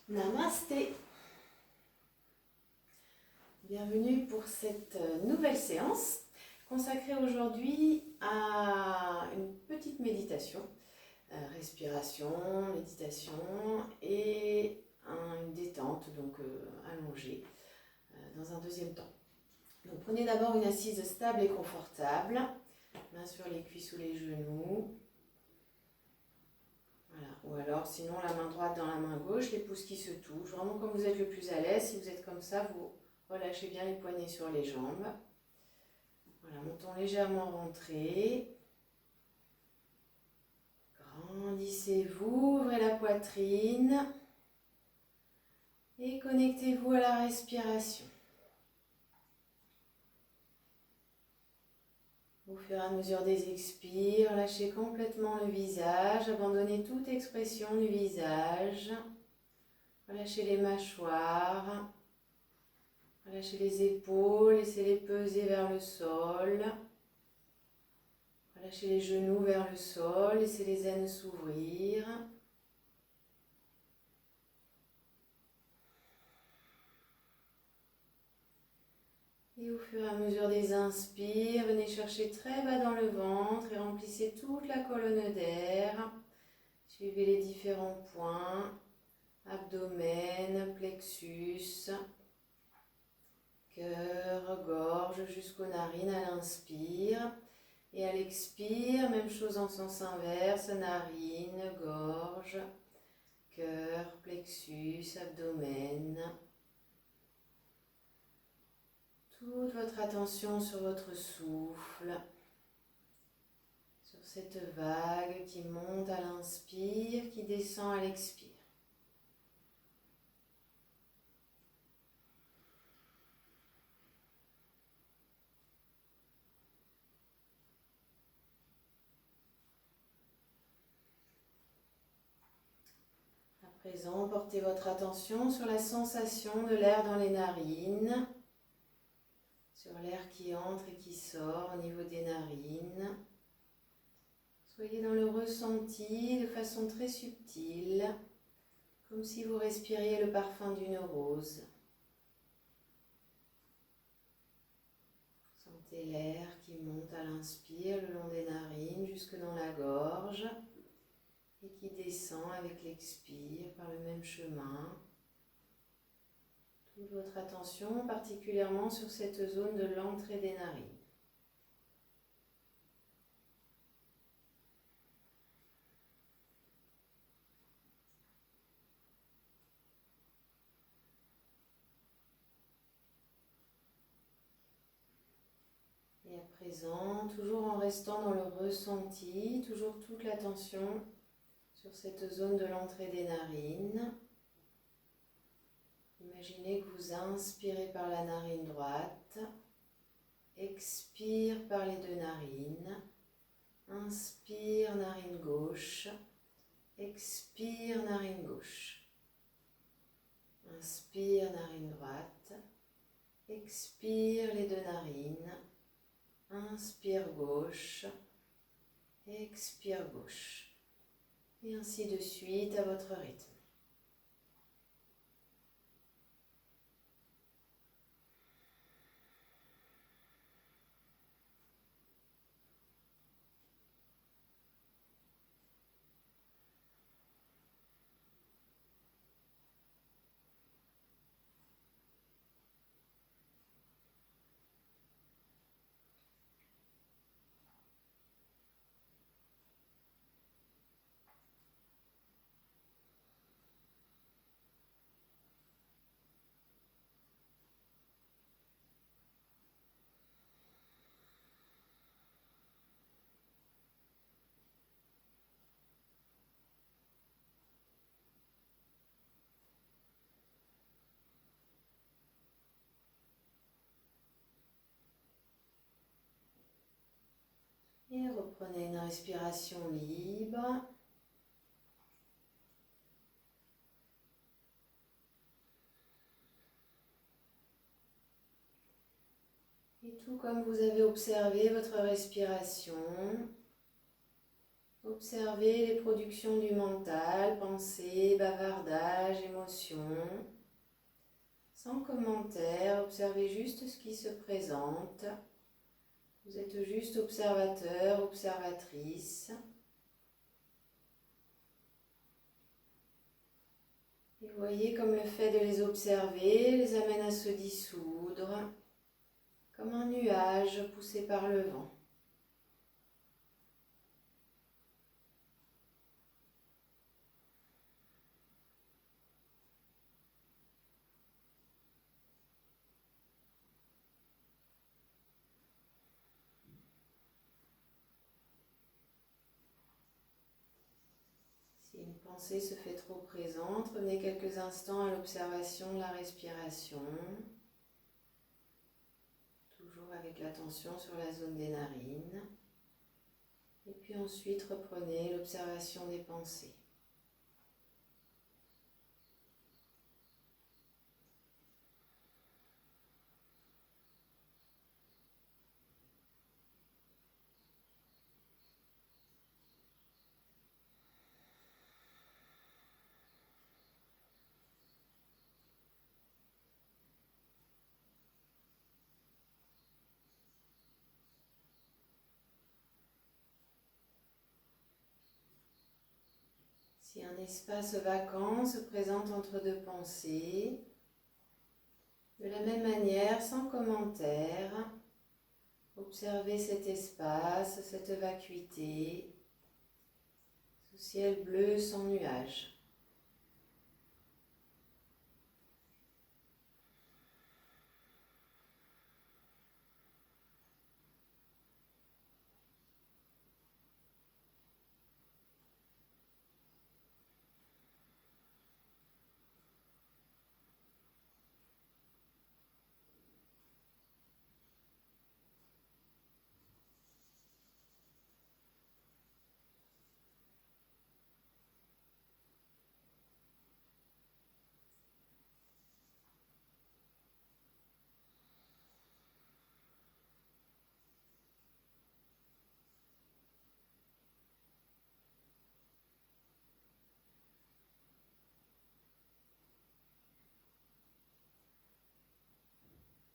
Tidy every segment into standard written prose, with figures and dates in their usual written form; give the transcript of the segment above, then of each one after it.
Namasté. Bienvenue pour cette nouvelle séance consacrée aujourd'hui à une petite méditation, respiration, méditation et une détente, donc allongée dans un deuxième temps. Donc prenez d'abord une assise stable et confortable, main sur les cuisses ou les genoux. Voilà. Ou alors sinon la main droite dans la main gauche, les pouces qui se touchent, vraiment comme vous êtes le plus à l'aise. Si vous êtes comme ça, vous relâchez bien les poignets sur les jambes. Voilà, montons légèrement rentrée. Grandissez-vous, ouvrez la poitrine et connectez-vous à la respiration. Au fur et à mesure des expires, lâchez complètement le visage, abandonnez toute expression du visage. Relâchez les mâchoires, relâchez les épaules, laissez-les peser vers le sol. Relâchez les genoux vers le sol, laissez les aines s'ouvrir. Et au fur et à mesure des inspires, venez chercher très bas dans le ventre et remplissez toute la colonne d'air. Suivez les différents points, abdomen, plexus, cœur, gorge jusqu'aux narines à l'inspire. Et à l'expire, même chose en sens inverse, narines, gorge, cœur, plexus, abdomen. Toute votre attention sur votre souffle, sur cette vague qui monte à l'inspire, qui descend à l'expire. À présent, portez votre attention sur la sensation de l'air dans les narines, sur l'air qui entre et qui sort au niveau des narines. Soyez dans le ressenti de façon très subtile, comme si vous respiriez le parfum d'une rose. Sentez l'air qui monte à l'inspire le long des narines jusque dans la gorge et qui descend avec l'expire par le même chemin. Toute votre attention particulièrement sur cette zone de l'entrée des narines. Et à présent, toujours en restant dans le ressenti, toujours toute l'attention sur cette zone de l'entrée des narines. Imaginez que vous inspirez par la narine droite, expire par les deux narines, inspire narine gauche, expire narine gauche, inspire narine droite, expire les deux narines, inspire gauche, expire gauche, et ainsi de suite à votre rythme. Et reprenez une respiration libre. Et tout comme vous avez observé votre respiration, Observez les productions du mental, pensées, bavardages, émotions. Sans commentaire, observez juste ce qui se présente. Vous êtes juste observateur, observatrice. Et voyez comme le fait de les observer les amène à se dissoudre, comme un nuage poussé par le vent. Si une pensée se fait trop présente, revenez quelques instants à l'observation de la respiration, toujours avec l'attention sur la zone des narines. Et puis ensuite, reprenez l'observation des pensées. Si un espace vacant se présente entre deux pensées, de la même manière, sans commentaire, observez cet espace, cette vacuité, ce ciel bleu sans nuages.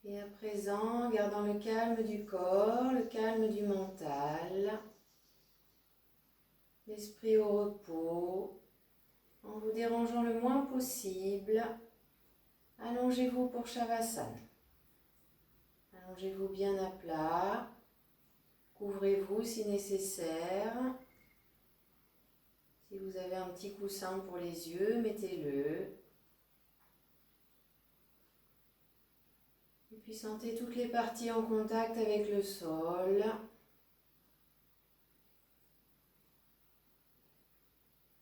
Et à présent, gardant le calme du corps, le calme du mental, l'esprit au repos, en vous dérangeant le moins possible, allongez-vous pour Shavasana. Allongez-vous bien à plat, couvrez-vous si nécessaire. Si vous avez un petit coussin pour les yeux, mettez-le. Et puis sentez toutes les parties en contact avec le sol.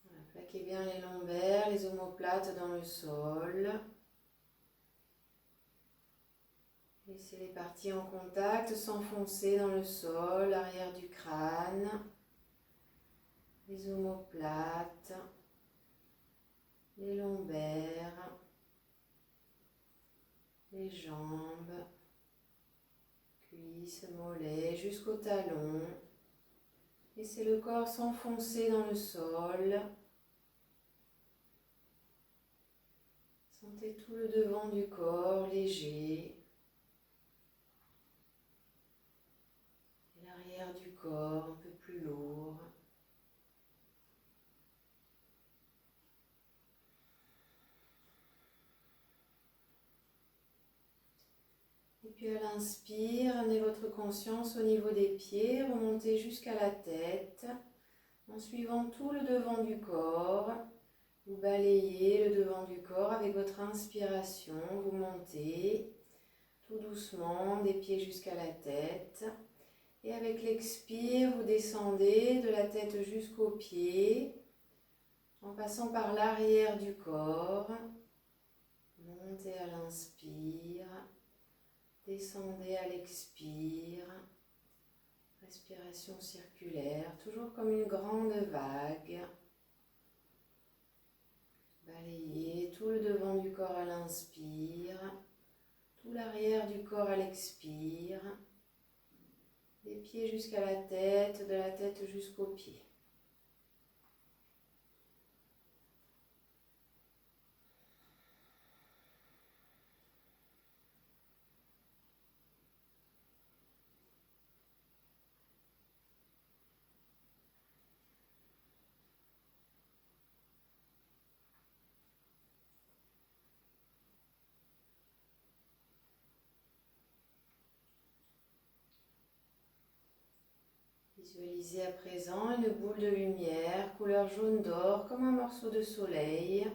Voilà, plaquez bien les lombaires, les omoplates dans le sol. Laissez les parties en contact s'enfoncer dans le sol, l'arrière du crâne, les omoplates, les lombaires, les jambes, cuisses, mollets, jusqu'au talon. Laissez le corps s'enfoncer dans le sol. Sentez tout le devant du corps léger. Et l'arrière du corps un peu plus lourd. Et puis à l'inspire, amenez votre conscience au niveau des pieds, remontez jusqu'à la tête, en suivant tout le devant du corps. Vous balayez le devant du corps avec votre inspiration, vous montez tout doucement des pieds jusqu'à la tête. Et avec l'expire, vous descendez de la tête jusqu'aux pieds, en passant par l'arrière du corps. Montez à l'inspire. Descendez à l'expire, respiration circulaire, toujours comme une grande vague. Balayez tout le devant du corps à l'inspire, tout l'arrière du corps à l'expire, des pieds jusqu'à la tête, de la tête jusqu'aux pieds. Visualisez à présent une boule de lumière couleur jaune d'or comme un morceau de soleil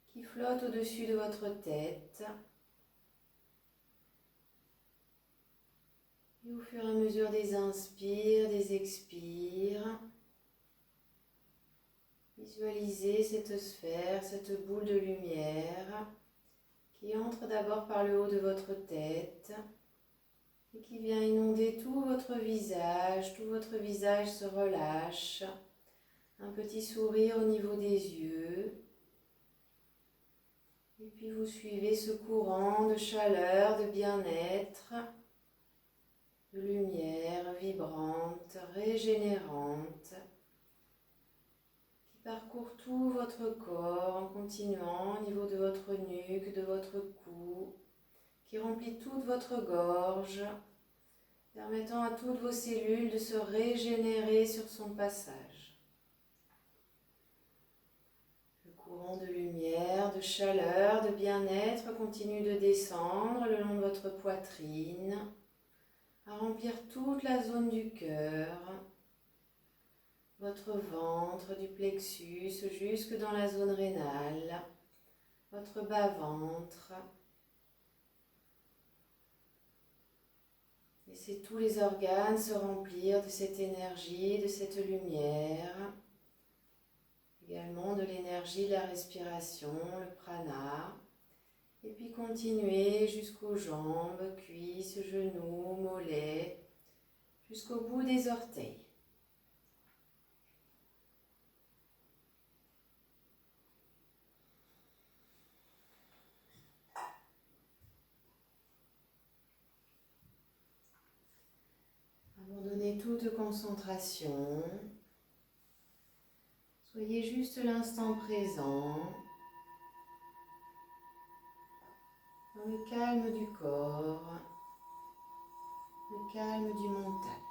qui flotte au-dessus de votre tête. Et au fur et à mesure des inspires, des expires, visualisez cette sphère, cette boule de lumière qui entre d'abord par le haut de votre tête et qui vient inonder tout votre visage se relâche, un petit sourire au niveau des yeux, et puis vous suivez ce courant de chaleur, de bien-être, de lumière vibrante, régénérante, qui parcourt tout votre corps en continuant au niveau de votre nuque, de votre cou, qui remplit toute votre gorge, permettant à toutes vos cellules de se régénérer sur son passage. Le courant de lumière, de chaleur, de bien-être continue de descendre le long de votre poitrine, à remplir toute la zone du cœur, votre ventre, du plexus jusque dans la zone rénale, votre bas-ventre. Laissez tous les organes se remplir de cette énergie, de cette lumière, également de l'énergie de la respiration, le prana. Et puis continuez jusqu'aux jambes, cuisses, genoux, mollets, jusqu'au bout des orteils. Abandonnez toute concentration. Soyez juste l'instant présent, dans le calme du corps, le calme du mental.